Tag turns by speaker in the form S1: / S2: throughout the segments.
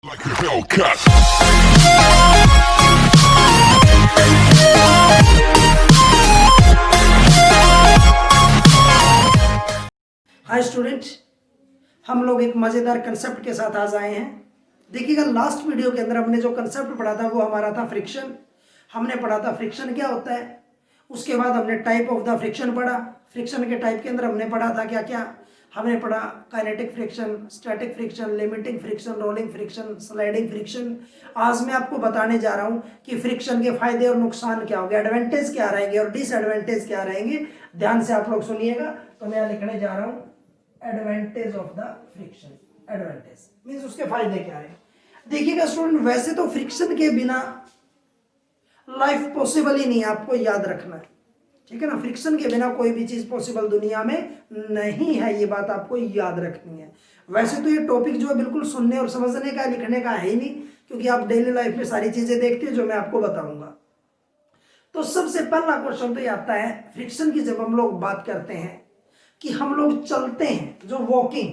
S1: Like a Hellcat.
S2: Hi students, हम लोग एक मज़ेदार कंसेप्ट के साथ आज आए हैं। देखिएगा, लास्ट वीडियो के अंदर हमने जो कंसेप्ट पढ़ा था वो हमारा था फ्रिक्शन। हमने पढ़ा था फ्रिक्शन क्या होता है। उसके बाद हमने टाइप ऑफ द फ्रिक्शन पढ़ा। फ्रिक्शन के टाइप के अंदर हमने पढ़ा था क्या क्या। हमने पढ़ा kinetic friction, static friction, limiting friction, rolling friction, sliding friction. आज मैं आपको बताने जा रहा हूँ कि फ्रिक्शन के फायदे और नुकसान क्या होंगे, एडवांटेज क्या रहेंगे और डिसएडवांटेज क्या रहेंगे। ध्यान से आप लोग सुनिएगा। तो मैं लिखने जा रहा हूँ advantage of the friction. Advantage means उसके फायदे क्या है। देखिएगा स्टूडेंट, वैसे तो फ्रिक्शन के बिना लाइफ पॉसिबल ही नहीं है, आपको याद रखना है, ठीक है ना। फ्रिक्शन के बिना कोई भी चीज पॉसिबल दुनिया में नहीं है, ये बात आपको याद रखनी है। वैसे तो ये टॉपिक जो है बिल्कुल सुनने और समझने का, लिखने का है ही नहीं, क्योंकि आप डेली लाइफ में सारी चीजें देखते हैं जो मैं आपको बताऊंगा। तो सबसे पहला क्वेश्चन तो ये आता है, फ्रिक्शन की जब हम लोग बात करते हैं कि हम लोग चलते हैं, जो वॉकिंग,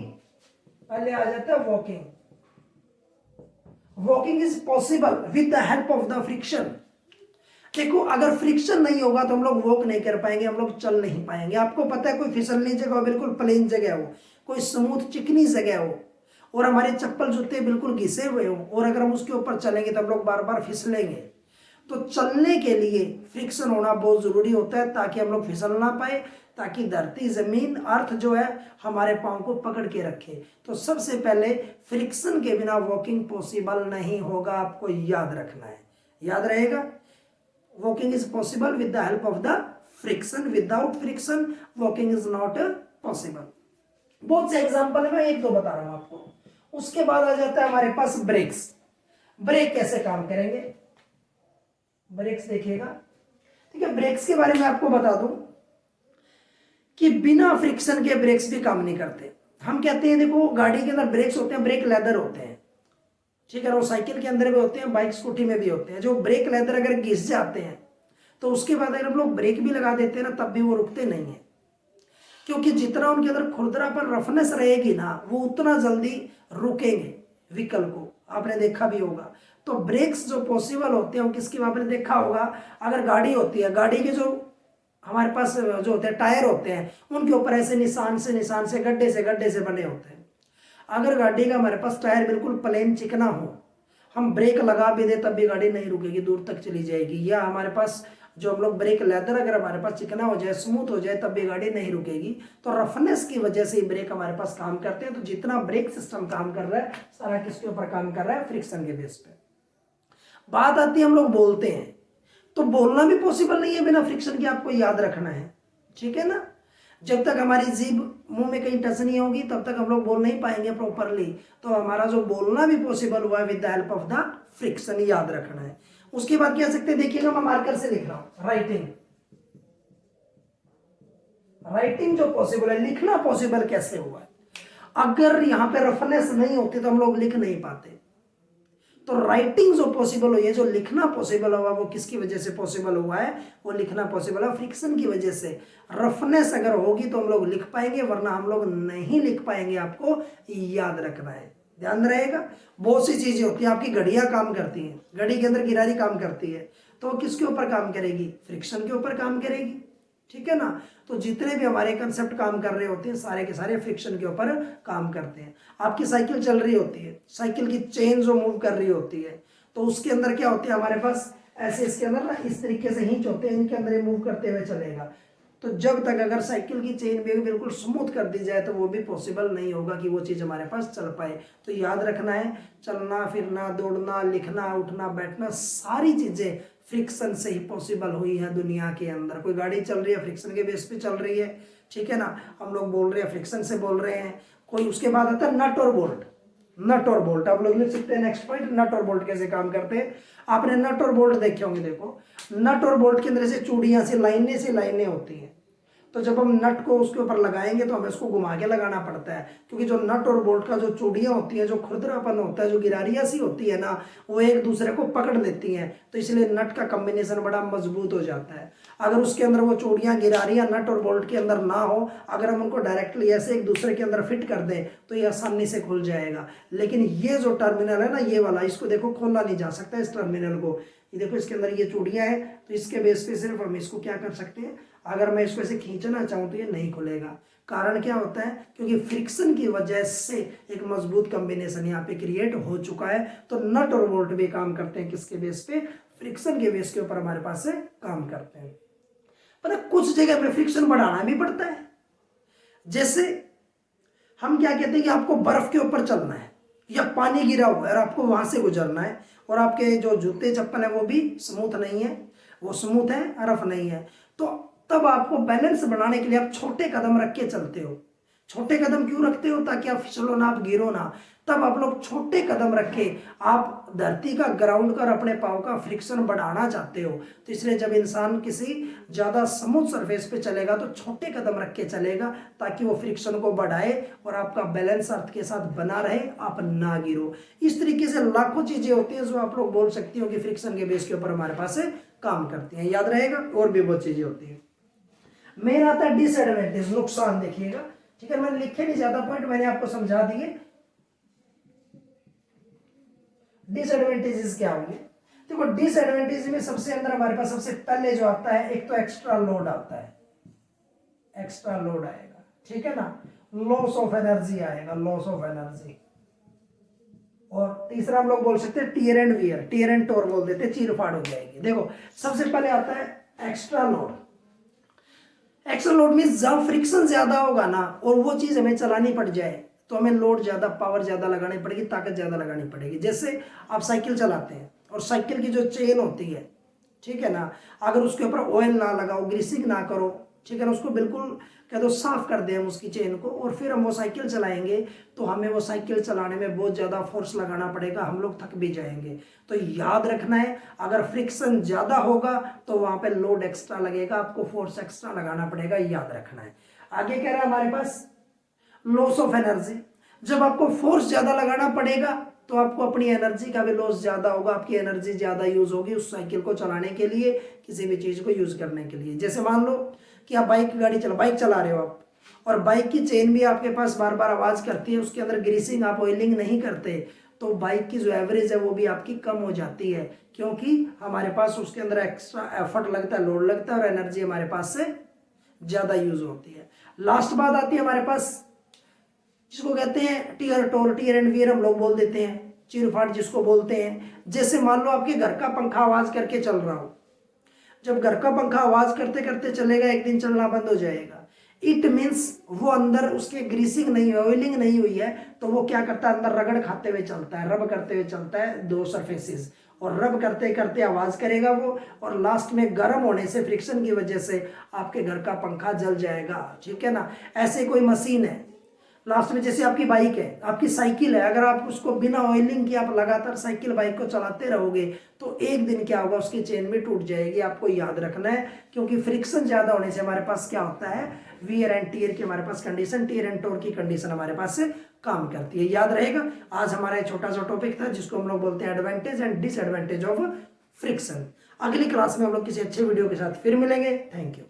S2: पहले आ जाता है walking. Walking is possible with the help of the friction. देखो, अगर फ्रिक्शन नहीं होगा तो हम लोग वॉक नहीं कर पाएंगे, हम लोग चल नहीं पाएंगे। आपको पता है, कोई फिसलनी जगह हो, बिल्कुल प्लेन जगह हो, कोई स्मूथ चिकनी जगह हो, और हमारे चप्पल जूते बिल्कुल घिसे हुए हो, और अगर हम उसके ऊपर चलेंगे तो हम लोग बार बार फिसलेंगे। तो चलने के लिए फ्रिक्शन होना बहुत जरूरी होता है, ताकि हम लोग फिसल ना पाए, ताकि धरती, जमीन, अर्थ जो है हमारे पांव को पकड़ के रखे। तो सबसे पहले फ्रिक्शन के बिना वॉकिंग पॉसिबल नहीं होगा, आपको याद रखना है। याद रहेगा, walking is possible with the help of the friction. Without friction walking is not possible. बहुत से एग्जांपल है, मैं एक दो बता रहा हूं आपको। उसके बाद आ जाता है हमारे पास ब्रेक्स। ब्रेक कैसे काम करेंगे, ब्रेक्स देखिएगा, ठीक है। ब्रेक्स के बारे में आपको बता दूं कि बिना फ्रिक्शन के ब्रेक्स भी काम नहीं करते। हम कहते हैं, देखो, गाड़ी के अंदर ब्रेक्स होते हैं, ब्रेक लेदर होते हैं, ठीक है। वो साइकिल के अंदर भी होते हैं, बाइक स्कूटी में भी होते हैं। जो ब्रेक लेदर अगर घिस जाते हैं तो उसके बाद अगर हम लोग ब्रेक भी लगा देते हैं ना, तब भी वो रुकते नहीं है, क्योंकि जितना उनके अंदर खुरदरापन, रफनेस रहेगी ना, वो उतना जल्दी रुकेंगे व्हीकल को। आपने देखा भी होगा। तो ब्रेक्स जो पॉसिबल होते हैं वो किसकी, आपने देखा होगा, अगर गाड़ी होती है, गाड़ी के जो हमारे पास जो होते हैं टायर होते हैं, उनके ऊपर ऐसे निशान से गड्ढे से बने होते हैं। अगर गाड़ी का हमारे पास टायर बिल्कुल प्लेन चिकना हो, हम ब्रेक लगा भी दे तब भी गाड़ी नहीं रुकेगी, दूर तक चली जाएगी। या हमारे पास जो हम लोग ब्रेक लेदर अगर हमारे पास चिकना हो जाए, स्मूथ हो जाए, तब भी गाड़ी नहीं रुकेगी। तो रफनेस की वजह से ही ब्रेक हमारे पास काम करते हैं। तो जितना ब्रेक सिस्टम काम कर रहा है, सारा किसके ऊपर काम कर रहा है, फ्रिक्शन के बेस पे। बात आती है, हम लोग बोलते हैं, तो बोलना भी पॉसिबल नहीं है बिना फ्रिक्शन के, आपको याद रखना है, ठीक है ना। जब तक हमारी जीभ मुंह में कहीं टच नहीं होगी तब तक हम लोग बोल नहीं पाएंगे प्रॉपरली। तो हमारा जो बोलना भी पॉसिबल हुआ है with the help of the friction, याद रखना है। उसके बाद कह सकते हैं, देखिएगा, मैं मार्कर से लिख रहा हूं, राइटिंग। राइटिंग जो पॉसिबल है, लिखना पॉसिबल कैसे हुआ है। अगर यहां पे रफनेस नहीं होती तो हम लोग लिख नहीं पाते। तो राइटिंग जो पॉसिबल हुई है, जो लिखना पॉसिबल हुआ, वो किसकी वजह से पॉसिबल हुआ है, वो लिखना पॉसिबल है फ्रिक्शन की वजह से। रफनेस अगर होगी तो हम लोग लिख पाएंगे, वरना हम लोग नहीं लिख पाएंगे, आपको याद रखना है, ध्यान रहेगा। बहुत सी चीजें होती हैं, आपकी घड़ियां काम करती हैं, घड़ी के अंदर गिरारी काम करती है, तो वो किसके ऊपर काम करेगी, फ्रिक्शन के ऊपर काम करेगी, ठीक है ना। तो जितने भी हमारे कंसेप्ट काम कर रहे होते हैं, सारे के सारे फ्रिक्शन के ऊपर काम करते हैं। आपकी साइकिल चल रही होती है, साइकिल की चेन जो मूव कर रही होती है, तो उसके अंदर क्या होते हैं हमारे पास, ऐसे इसके अंदर ना इस तरीके से हिंच होते हैं, इनके अंदर मूव करते हुए चलेगा। तो जब तक अगर साइकिल की चेन भी बिल्कुल स्मूथ कर दी जाए तो वो भी पॉसिबल नहीं होगा कि वो चीज़ हमारे पास चल पाए। तो याद रखना है, चलना फिरना, दौड़ना, लिखना, उठना, बैठना, सारी चीज़ें फ्रिक्शन से ही पॉसिबल हुई है दुनिया के अंदर। कोई गाड़ी चल रही है, फ्रिक्शन के बेस पे चल रही है, ठीक है ना। हम लोग बोल रहे हैं, फ्रिक्शन से बोल रहे हैं। कोई, उसके बाद आता है नट और बोल्ट। नट और बोल्ट आप लोग लिख सकते हैं नेक्स्ट पॉइंट, नट और बोल्ट कैसे काम करते हैं। आपने नट और बोल्ट देखे होंगे। देखो, नट और बोल्ट के अंदर से चूड़ियां से लाइनें होती हैं। तो जब हम नट को उसके ऊपर लगाएंगे तो हमें उसको घुमा के लगाना पड़ता है, क्योंकि जो नट और बोल्ट का जो चूड़ियां होती है, जो खुरदरापन होता है, जो गिरारियां सी होती है ना, वो एक दूसरे को पकड़ लेती हैं। तो इसलिए नट का कॉम्बिनेशन बड़ा मजबूत हो जाता है। अगर उसके अंदर वो चूड़ियाँ गिरारियाँ नट और बोल्ट के अंदर ना हो, अगर हम उनको डायरेक्टली ऐसे एक दूसरे के अंदर फिट कर दें तो ये आसानी से खुल जाएगा। लेकिन ये जो टर्मिनल है ना, ये वाला, इसको देखो खोला नहीं जा सकता इस टर्मिनल को। ये देखो इसके अंदर ये चूड़ियाँ हैं, तो इसके बेस पे सिर्फ हम इसको क्या कर सकते हैं, अगर मैं इसको ऐसे खींचना चाहूँ तो ये नहीं खुलेगा। कारण क्या होता है, क्योंकि फ्रिक्शन की वजह से एक मजबूत कॉम्बिनेशन यहाँ पे क्रिएट हो चुका है। तो नट और बोल्ट भी काम करते हैं किसके बेस पे, फ्रिक्शन के बेस के ऊपर हमारे पास से काम करते हैं। पर कुछ जगह पे फ्रिक्शन बढ़ाना भी पड़ता है। जैसे हम क्या कहते हैं कि आपको बर्फ के ऊपर चलना है या पानी गिरा हुआ है और आपको वहां से गुजरना है, और आपके जो जूते चप्पल है वो भी स्मूथ नहीं है, वो स्मूथ है, रफ नहीं है, तो तब आपको बैलेंस बनाने के लिए आप छोटे कदम रख के चलते हो। छोटे कदम क्यों रखते हो, ताकि आप फिसलो ना, आप गिरो ना। तब आप लोग छोटे कदम रख के आप धरती का ग्राउंड कर अपने पाँव का फ्रिक्शन बढ़ाना चाहते हो। तो इसलिए जब इंसान किसी ज़्यादा स्मूथ सरफेस पे चलेगा तो छोटे कदम रख के चलेगा, ताकि वो फ्रिक्शन को बढ़ाए और आपका बैलेंस अर्थ के साथ बना रहे, आप ना गिरो। इस तरीके से लाखों चीज़ें होती हैं जो आप लोग बोल सकती हो कि फ्रिक्शन के बेस के ऊपर हमारे पास काम करती हैं। याद रहेगा, और भी बहुत चीज़ें होती हैं। मेन आता है डिसएडवांटेज, नुकसान। देखिएगा, ठीक है, मैंने लिखे नहीं ज्यादा पॉइंट, मैंने आपको समझा दिए। डिसएडवांटेजेस क्या होंगे, देखो डिसएडवांटेज में सबसे अंदर हमारे पास सबसे पहले जो आता है, एक तो एक्स्ट्रा लोड आता है, एक्स्ट्रा लोड आएगा, ठीक है ना, लॉस ऑफ एनर्जी आएगा, लॉस ऑफ एनर्जी। और तीसरा हम लोग बोल सकते हैं tear and wear, tear and tore बोल देते हैं, चीर फाड़ हो जाएगी। देखो सबसे पहले आता है extra load. Extra load means जब फ्रिक्शन ज्यादा होगा ना और वो चीज हमें चलानी पड़ जाए तो हमें लोड ज्यादा, पावर ज्यादा लगानी पड़ेगी, ताकत ज्यादा लगानी पड़ेगी। जैसे आप साइकिल चलाते हैं और साइकिल की जो चेन होती है, ठीक है ना, अगर उसके ऊपर ऑयल ना लगाओ, ग्रीसिंग ना करो, ठीक है ना, उसको बिल्कुल कह दो साफ कर दें हम उसकी चेन को, और फिर हम वो साइकिल चलाएंगे तो हमें वो साइकिल चलाने में बहुत ज़्यादा फोर्स लगाना पड़ेगा, हम लोग थक भी जाएंगे। तो याद रखना है, अगर फ्रिक्शन ज़्यादा होगा तो वहाँ पे लोड एक्स्ट्रा लगेगा, आपको फोर्स एक्स्ट्रा लगाना पड़ेगा, याद रखना है। आगे कह रहा है हमारे पास लॉस ऑफ एनर्जी। जब आपको फोर्स ज़्यादा लगाना पड़ेगा तो आपको अपनी एनर्जी का भी लॉस ज़्यादा होगा, आपकी एनर्जी ज़्यादा यूज़ होगी उस साइकिल को चलाने के लिए, किसी भी चीज़ को यूज़ करने के लिए। जैसे मान लो कि आप बाइक चला रहे हो आप, और बाइक की चेन भी आपके पास बार बार आवाज़ करती है, उसके अंदर ग्रीसिंग, आप ऑयलिंग नहीं करते, तो बाइक की जो एवरेज है वो भी आपकी कम हो जाती है, क्योंकि हमारे पास उसके अंदर एक्स्ट्रा एफर्ट लगता है, लोड लगता है, और एनर्जी हमारे पास से ज़्यादा यूज़ होती है। लास्ट बात आती है हमारे पास, जिसको कहते हैं tear tore, tear and wear हम लोग बोल देते हैं, चीर फाड़ जिसको बोलते हैं। जैसे मान लो आपके घर का पंखा आवाज़ करके चल रहा हो, जब घर का पंखा आवाज करते करते चलेगा, एक दिन चलना बंद हो जाएगा। इट मीन्स वो अंदर उसके ग्रीसिंग नहीं है, ऑयलिंग नहीं हुई है, तो वो क्या करता है, अंदर रगड़ खाते हुए चलता है, रब करते हुए चलता है दो सरफेसेस, और रब करते करते आवाज करेगा वो, और लास्ट में गर्म होने से, फ्रिक्शन की वजह से आपके घर का पंखा जल जाएगा, ठीक है ना। ऐसे कोई मशीन है, लास्ट में जैसे आपकी बाइक है, आपकी साइकिल है, अगर आप उसको बिना ऑयलिंग के आप लगातार साइकिल बाइक को चलाते रहोगे तो एक दिन क्या होगा, उसकी चेन भी टूट जाएगी। आपको याद रखना है, क्योंकि फ्रिक्शन ज्यादा होने से हमारे पास क्या होता है, वियर एंड टीयर की हमारे पास कंडीशन, टीयर एंड टोर की कंडीशन हमारे पास से काम करती है। याद रहेगा, आज हमारा छोटा सा टॉपिक था जिसको हम लोग बोलते हैं advantage and disadvantage of friction. अगली क्लास में हम लोग किसी अच्छे वीडियो के साथ फिर मिलेंगे। Thank you.